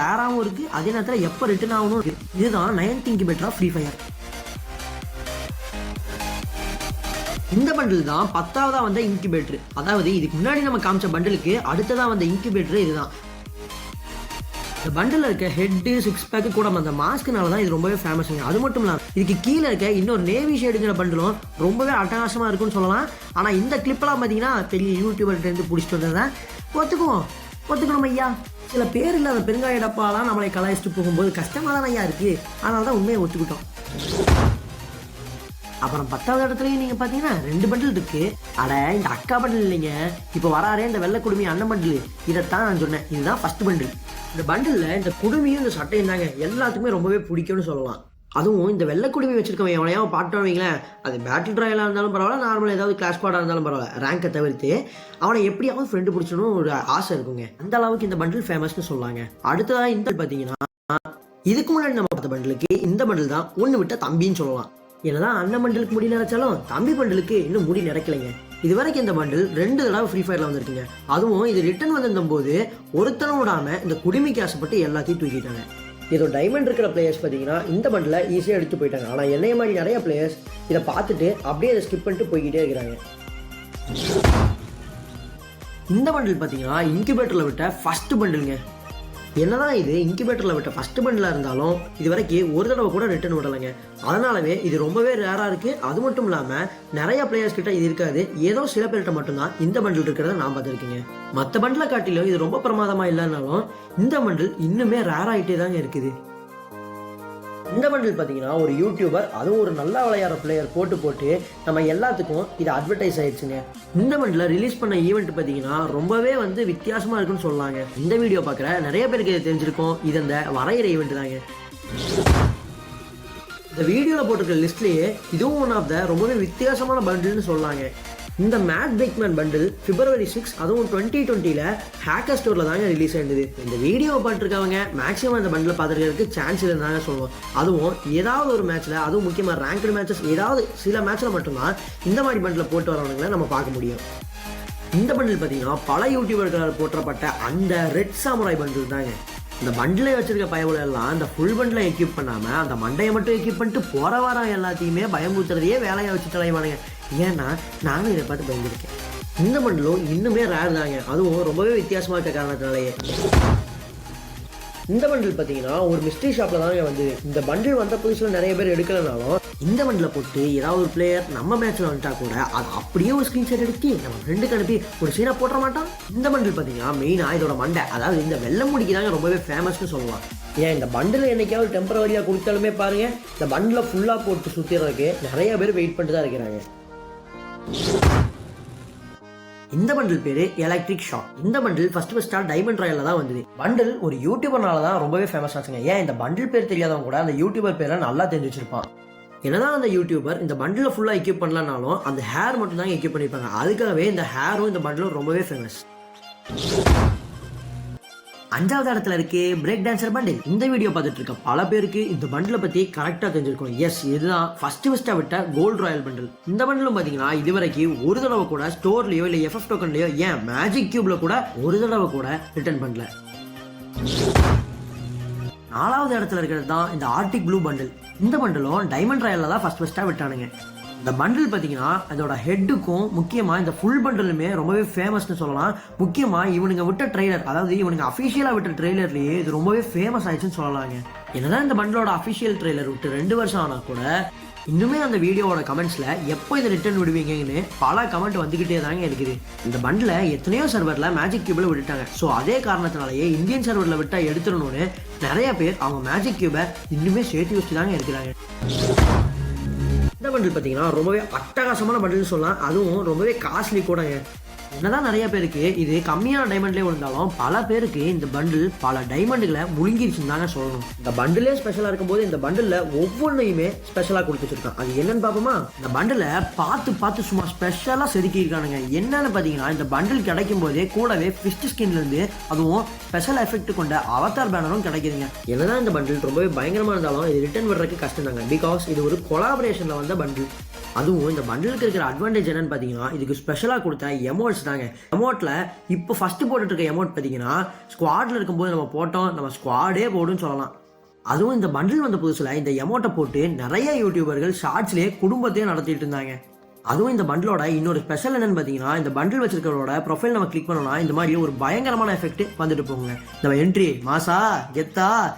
ரேராகவும் இருக்குது, அதே நேரத்தில் எப்போ ரிட்டர்ன் ஆகணும் இருக்குது. இதுதான் 9th incubator of free fire. இந்த பண்டில் தான் 10ஆவதா வந்த இன்குபேட்டர். அதாவது இதுக்கு முன்னாடி நம்ம காமிச்ச பண்டிலுக்கு அடுத்ததாக வந்த இன்குபேட்டர் இதுதான். இந்த பண்டில் இருக்க ஹெட்டு 6 பேக்கு கூட அந்த மாஸ்க்குனால தான் இது ரொம்பவே ஃபேமஸுங்க. அது மட்டும் இல்லாமல் இதுக்கு கீழே இருக்க இன்னொரு நேவி ஷேடுங்கிற பண்டிலும் ரொம்பவே அட்டகாசமாக இருக்குன்னு சொல்லலாம். ஆனால் இந்த கிளிப்பெல்லாம் பார்த்தீங்கன்னா பெரிய யூடியூபர்கிட்டேருந்து பிடிச்சிட்டு வந்ததான் ஒத்துக்கணும் ஐயா. சில பேர் இல்லாத பெருங்காய டப்பாலாம் நம்மளை கலாய்ச்சிட்டு போகும்போது கஷ்டமாக தான் ஐயா இருக்குது. அதனால தான் உண்மையை ஒத்துக்கிட்டோம். அப்புறம் 10வது இடத்துலையும் நீங்கள் பார்த்தீங்கன்னா 2 பண்டில் இருக்குது. இந்த அக்கா பண்டில் இல்லைங்க, இப்போ வராரே இந்த வெள்ளை குடுமி அண்ணன் பண்டில், இதைத்தான் நான் சொன்னேன். இதுதான் ஃபர்ஸ்ட் பண்டில். இந்த பண்டிலில் இந்த குடுமியும் இந்த சட்டையும் தாங்க எல்லாத்துக்குமே ரொம்பவே பிடிக்கும்னு சொல்லலாம். அதுவும் இந்த வெள்ளை குடுமி வச்சிருக்கவன் எவனையாவது பாட்டுவீங்களேன், அது பேட்டில் ட்ராயலாக இருந்தாலும் பரவாயில்ல, நார்மலாக ஏதாவது கிளாஸ் பாடாக இருந்தாலும் பரவாயில்ல, ரேங்கை தவிர்த்து அவனை எப்படியாவது ஃப்ரெண்டு பிடிச்சணும் ஒரு ஆசை இருக்குங்க. அந்த அளவுக்கு இந்த பண்டில் ஃபேமஸ்னு சொல்லாங்க. அடுத்ததாக இந்த பார்த்தீங்கன்னா இதுக்கு முன்னாடி நம்ம பார்த்த பண்டிலுக்கு இந்த பண்டில் தான் ஒன்று விட்ட தம்பின்னு சொல்லலாம். என்னதான் அண்ணன் பண்டலுக்கு முடி நிறைச்சாலும் தம்பி பண்டலுக்கு இன்னும் முடி நிறைக்கலைங்க. இது வரைக்கும் இந்த பண்டில் 2 தடவை ஃப்ரீ ஃபயர்ல வந்திருக்குங்க. அதுவும் இது ரிட்டர்ன் வந்திருந்த போது ஒருத்தனும் விடாம இந்த குடிமைக்கு ஆசைப்பட்டு எல்லாத்தையும் தூக்கிட்டாங்க. ஏதோ டைமண்ட் இருக்கிற பிளேயர்ஸ் பார்த்தீங்கன்னா இந்த பண்டில் ஈஸியாக எடுத்து போயிட்டாங்க. ஆனால் என்னைய மாதிரி நிறைய பிளேயர்ஸ் இதை பார்த்துட்டு அப்படியே அதை ஸ்கிப் பண்ணிட்டு போய்கிட்டே இருக்கிறாங்க. இந்த பண்டில் பார்த்தீங்கன்னா இன்குபேட்டரில் விட்ட ஃபர்ஸ்ட் பண்டிலுங்க. என்னதான் இது இன்குபேட்டரில் விட்ட ஃபர்ஸ்ட் பண்டிலாக இருந்தாலும் இது வரைக்கும் ஒரு தடவை கூட ரிட்டர்ன் விடலைங்க. அதனாலவே இது ரொம்பவே ரேராக இருக்குது. அது மட்டும் இல்லாமல் நிறைய பிளேயர்ஸ் கிட்ட இது இருக்காது. ஏதோ சில பேர்கிட்ட மட்டும்தான் இந்த பண்டில் இருக்கிறத நான் பார்த்துருக்கீங்க. மற்ற பண்டிலை காட்டிலும் இது ரொம்ப பிரமாதமாக இல்லைனாலும் இந்த பண்டில் இன்னுமே ரேராகிட்டே தாங்க இருக்குது. இந்த பண்டில் பார்த்தீங்கன்னா ஒரு யூடியூபர், அதுவும் ஒரு நல்லா விளையாடுற பிளேயர் போட்டு நம்ம எல்லாத்துக்கும் இது அட்வர்டைஸ் ஆயிடுச்சுங்க. இந்த பண்டில் ரிலீஸ் பண்ண ஈவெண்ட் பார்த்தீங்கன்னா ரொம்பவே வித்தியாசமாக இருக்குன்னு சொல்லலாங்க. இந்த வீடியோ பார்க்குற நிறைய பேருக்கு இது தெரிஞ்சிருக்கும். இது அந்த வரைகிற ஈவெண்ட் தாங்க. இந்த வீடியோவில் போட்டிருக்கிற லிஸ்ட்லேயே இதுவும் ஒன் ஆஃப் த ரொம்பவே வித்தியாசமான பண்டில்னு சொல்லலாங்க. இந்த மேட் பேக்மேன் பண்டில் February 6 அதுவும் 2020 ஹேக்கர் ஸ்டோரில் தாங்க ரிலீஸ் ஆயிருந்தது. இந்த வீடியோவை பார்த்துருக்கவங்க மேக்ஸிமம் இந்த பண்டில் பார்த்துருக்கிறதுக்கு சான்ஸ் இல்லைன்னு சொல்லுவோம். அதுவும் ஏதாவது ஒரு மேட்ச்சில், அதுவும் முக்கியமாக ரேங்க்டு மேட்சஸ் ஏதாவது சில மேட்ச்சில் மட்டும்தான் இந்த மாதிரி பண்டில் போட்டு வரவங்களை நம்ம பார்க்க முடியும். இந்த பண்டில் பார்த்தீங்கன்னா பல யூடியூபர்களால் போற்றப்பட்ட அந்த ரெட் சாமுராய் பண்டில் தாங்க. இந்த பண்டிலை வச்சிருக்க பயவுல எல்லாம் இந்த ஃபுல் பண்டிலை எக்யூப் பண்ணாமல் அந்த மண்டையை மட்டும் எக்யூப் பண்ணிட்டு போகிற வாரம் எல்லாத்தையுமே பயமுறுத்துறதையே வேலையை வச்சு தலைவானுங்க. ஏன்னா நானும் இதை பார்த்து பயந்துருக்கேன். இந்த பண்டிலும் இன்னுமே ரேர் தாங்க. அதுவும் ரொம்பவே வித்தியாசமாக இருக்க காரணத்தினாலேயே. இந்த பண்டில் பார்த்தீங்கன்னா ஒரு மிஸ்ட்ரி ஷாப்பில் தாங்க வந்து இந்த பண்டில் வந்த புதுசில் நிறைய பேர் எடுக்கலனாலும் இந்த பண்டில் போட்டு ஏதாவது ஒரு பிளேயர் நம்ம மேட்ச்சில் வந்துட்டா கூட அது அப்படியே ஒரு ஸ்க்ரீன்ஷாட் எடுத்து நம்ம ஃப்ரெண்டுக்கு அனுப்பி ஒரு சீனாக போட்ட மாட்டான். இந்த பண்டில் பார்த்தீங்கன்னா மெயினாக இதோட மண்டை, அதாவது இந்த வெள்ளை முடிக்கு தாங்க ரொம்பவே ஃபேமஸ்னு சொல்லலாம். ஏன் இந்த பண்டில் என்னைக்காவது டெம்பரவரியாக கொடுத்தாலுமே பாருங்கள், இந்த பண்டில் ஃபுல்லாக போட்டு சுற்றிடுறதுக்கு நிறைய பேர் வெயிட் பண்ணிட்டு தான் இருக்கிறாங்க. இந்த பண்டில் பேரு எலக்ட்ரிக் ஷாக். இந்த பண்டில் ஃபர்ஸ்ட் டைமண்ட் ராயல்ல தான் வந்தது. பண்டில் ஒரு யூடியூபர்னால தான் ரொம்பவே ஃபேமஸ் ஆச்சுங்க. ஏன் இந்த பண்டில் பேர் தெரியாதவங்க கூட அந்த யூடியூபர் பேரை நல்லா தெரிஞ்சு வச்சிருப்பான். என்னதான் அந்த யூடியூபர் இந்த பண்டில் ஃபுல்லாக எக்யூப் பண்ணலனாலும் அந்த ஹேர் மட்டும் தான் எக்யூப் பண்ணியிருப்பாங்க. அதுக்காகவே இந்த ஹேரும் இந்த பண்டிலும் ரொம்பவே ஃபேமஸ். 5வது இடத்துல இருக்கு பிரேக் டான்சர் பண்டில். இந்த வீடியோ பார்த்துட்டு இருக்க பல பேருக்கு இந்த பண்டிலை பற்றி கரெக்டாக தெரிஞ்சிருக்கும். எஸ், இதுதான் ஃபர்ஸ்ட்டாக விட்ட கோல்டு ராயல் பண்டில். இந்த பண்டிலும் பார்த்தீங்கன்னா இது வரைக்கும் ஒரு தடவை கூட ஸ்டோர்லையோ இல்லை FF டோக்கன்லையோ ஏன் மேஜிக் கியூப்ல கூட ஒரு தடவை கூட ரிட்டர்ன் பண்ணல. 4வது இடத்துல இருக்கிறது தான் இந்த ஆர்டிக் ப்ளூ பண்டில். இந்த பண்டிலும் டைமண்ட் ராயல்ல தான் ஃபர்ஸ்ட்டாக விட்டானுங்க. இந்த பண்டில் பார்த்தீங்கன்னா அதோட ஹெட்டுக்கும் முக்கியமாக இந்த ஃபுல் பண்டிலுமே ரொம்பவே ஃபேமஸ்னு சொல்லலாம். முக்கியமாக இவனுங்க விட்ட ட்ரெய்லர், அதாவது இவனுங்க அஃபிஷியலாக விட்ட ட்ரெய்லர்லேயே இது ரொம்பவே ஃபேமஸ் ஆயிடுச்சுன்னு சொல்லலாங்க. என்னதான் இந்த பண்டிலோட அஃபிஷியல் ட்ரெய்லர் விட்டு 2 வருஷம் ஆனால் கூட இன்னுமே அந்த வீடியோவோட கமெண்ட்ஸில் எப்போ இதை ரிட்டர்ன் விடுவீங்கன்னு பல கமெண்ட் வந்துக்கிட்டே தாங்க இருக்குது. இந்த பண்டில் எத்தனையோ சர்வரில் மேஜிக் கியூபில் விட்டுட்டாங்க. ஸோ அதே காரணத்தினாலேயே இந்தியன் சர்வரில் விட்டால் எடுத்துடணும்னு நிறைய பேர் அவங்க மேஜிக் கியூபை இன்னுமே சேர்த்து வச்சு தாங்க இருக்கிறாங்க. இந்த பண்டில் பார்த்தீங்கன்னா ரொம்பவே அட்டகாசமான பண்டில்னு சொல்லலாம். அதுவும் ரொம்பவே காஸ்ட்லி கூடங்க. என்னதான் நிறைய பேருக்கு இது கம்மியான டைமண்ட்லேயே விழுந்தாலும் பல பேருக்கு இந்த பண்டில் பல டைமண்டுகளை முழுங்கிருச்சுன்னு தாங்க சொல்லணும். இந்த பண்டிலே ஸ்பெஷலாக இருக்கும்போது இந்த பண்டிலில் ஒவ்வொன்றையுமே ஸ்பெஷலாக கொடுத்து வச்சிருக்கான். அது என்னன்னு பார்ப்போமா? இந்த பண்டிலை பார்த்து சும்மா ஸ்பெஷலாக செதுக்கி இருக்கானுங்க. என்னன்னு பார்த்தீங்கன்னா இந்த பண்டில் கிடைக்கும் போதே கூடவே ஃபிஸ்ட் ஸ்கின்லேருந்து அதுவும் ஸ்பெஷல் எஃபெக்ட் கொண்ட அவதார் பேனரும் கிடைக்குதுங்க. என்னதான் இந்த பண்டில் ரொம்பவே பயங்கரமாக இருந்தாலும் இது ரிட்டர்ன் விடுறதுக்கு கஷ்டம் தாங்க. பிகாஸ் இது ஒரு கொலாபரேஷனில் வந்த பண்டில். அதுவும் இந்த பண்டலுக்கு இருக்கிற அட்வான்டேஜ் என்னன்னு பார்த்தீங்கன்னா இதுக்கு ஸ்பெஷலாக கொடுத்த எமோட்ஸ் தாங்க. எமோட்டில் இப்போ ஃபஸ்ட்டு போட்டுட்டு இருக்க எமோட் பார்த்தீங்கன்னா ஸ்குவாடில் இருக்கும்போது நம்ம போட்டோம் நம்ம ஸ்குவாடே போடுன்னு சொல்லலாம். அதுவும் இந்த பண்டில் வந்த புதுசில் இந்த எமோட்டை போட்டு நிறைய யூடியூபர்கள் ஷார்ட்ஸ்லேயே குடும்பத்தையே நடத்திட்டு இருந்தாங்க. அதுவும் இந்த பண்டிலோட இன்னொரு ஸ்பெஷல் என்னன்னு பார்த்தீங்கன்னா இந்த பண்டில் வச்சிருக்கிறவரோட ப்ரொஃபைல் நம்ம கிளிக் பண்ணோம்னா இந்த மாதிரி ஒரு பயங்கரமான எஃபெக்ட் வந்துட்டு போங்க. இந்த என்ட்ரி மாசா கெத்தா